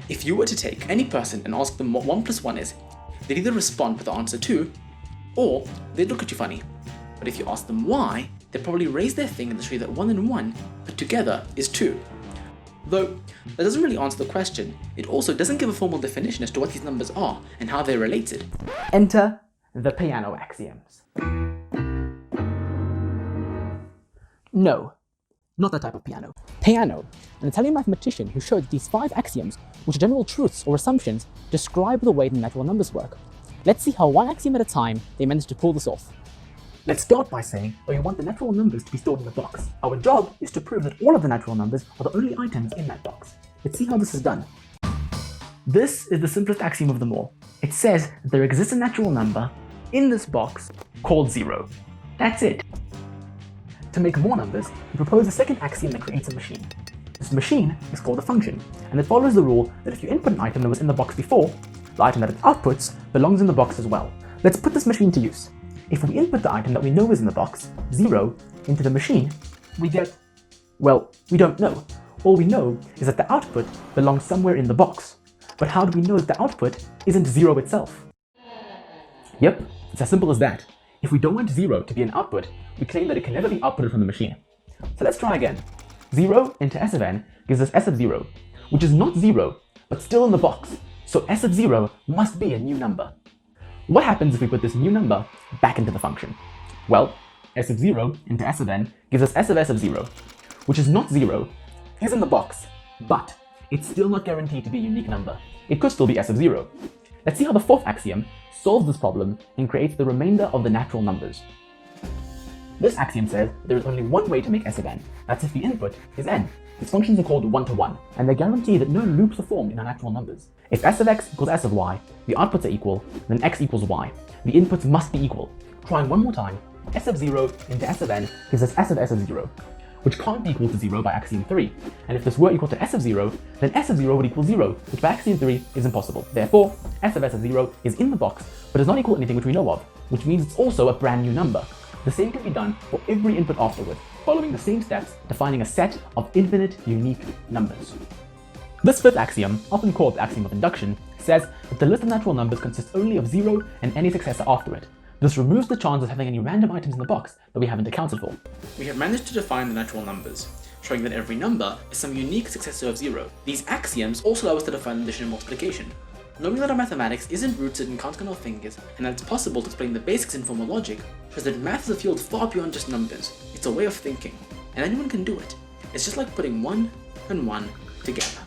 If you were to take any person and ask them what 1 plus 1 is, they'd either respond with the answer 2, or they'd look at you funny. But if you ask them why, they'd probably raise their finger and show you that 1 and 1 put together is 2. Though, that doesn't really answer the question. It also doesn't give a formal definition as to what these numbers are and how they're related. Enter the piano axioms. No, not that type of piano. Piano, an Italian mathematician who showed that these 5 axioms, which are general truths or assumptions, describe the way the natural numbers work. Let's see how one axiom at a time they managed to pull this off. Let's start by saying that we want the natural numbers to be stored in the box. Our job is to prove that all of the natural numbers are the only items in that box. Let's see how this is done. This is the simplest axiom of them all. It says that there exists a natural number in this box called 0. That's it. To make more numbers, we propose a second axiom that creates a machine. This machine is called a function, and it follows the rule that if you input an item that was in the box before, the item that it outputs belongs in the box as well. Let's put this machine to use. If we input the item that we know is in the box, 0, into the machine, we get, well, we don't know. All we know is that the output belongs somewhere in the box. But how do we know that the output isn't 0 itself? Yep, it's as simple as that. If we don't want 0 to be an output, we claim that it can never be outputted from the machine. So let's try again. 0 into s of n gives us s of 0, which is not 0, but still in the box. So s of 0 must be a new number. What happens if we put this new number back into the function? Well, s of 0 into s of n gives us s of 0, which is not 0, is in the box, but it's still not guaranteed to be a unique number. It could still be s of 0. Let's see how the fourth axiom solves this problem and creates the remainder of the natural numbers. This axiom says there is only one way to make s of n. That's if the input is n. These functions are called one-to-one, and they guarantee that no loops are formed in our natural numbers. If s of x equals s of y, the outputs are equal, then x equals y. The inputs must be equal. Trying one more time, s of 0 into s of n gives us s of 0, which can't be equal to 0 by axiom 3. And if this were equal to s of 0, then s of 0 would equal 0, which by axiom 3 is impossible. Therefore, s of 0 is in the box, but does not equal anything which we know of, which means it's also a brand new number. The same can be done for every input afterward, following the same steps to finding a set of infinite unique numbers. This fifth axiom, often called the axiom of induction, says that the list of natural numbers consists only of 0 and any successor after it. This removes the chance of having any random items in the box that we haven't accounted for. We have managed to define the natural numbers, showing that every number is some unique successor of 0. These axioms also allow us to define addition and multiplication. Knowing that our mathematics isn't rooted in counting our fingers and that it's possible to explain the basics in formal logic shows that math is a field far beyond just numbers. It's a way of thinking, and anyone can do it. It's just like putting 1 and 1 together.